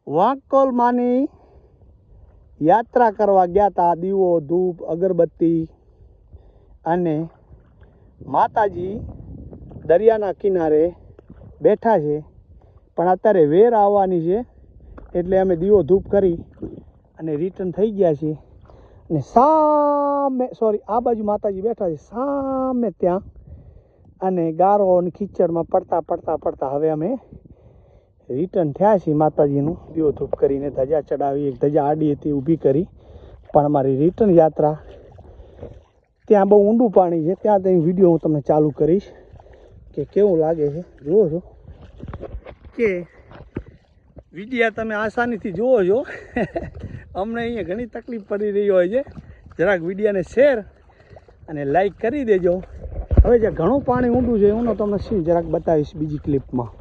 વાંકોલમાંની યાત્રા કરવા ગયા હતા. દીવો ધૂપ અગરબત્તી અને માતાજી દરિયાના કિનારે બેઠા છે, પણ અત્યારે વેર આવવાની છે એટલે અમે દીવો ધૂપ કરી અને રિટર્ન થઈ ગયા છીએ. અને સામે આ બાજુ માતાજી બેઠા છે સામે ત્યાં, અને ગારો અને ખીચડમાં પડતા હવે અમે રિટર્ન થયા છીએ. માતાજીનું દીવો ધૂપ કરીને ધજા ચડાવી, એક ધજા આડી હતી ઊભી કરી, પણ અમારી રિટર્ન યાત્રા ત્યાં બહુ ઊંડું પાણી છે, ત્યાં તેની વિડીયો હું તમને ચાલુ કરીશ કે કેવું લાગે છે. જુઓ છો કે વિડીયા તમે આસાનીથી જુઓ છો. અમને અહીંયા ઘણી તકલીફ પડી રહી હોય છે. જરાક વિડીયાને શેર અને લાઈક કરી દેજો. હવે જે ઘણું પાણી ઊંડું છે એનું તમને જરાક બતાવીશ બીજી ક્લિપમાં.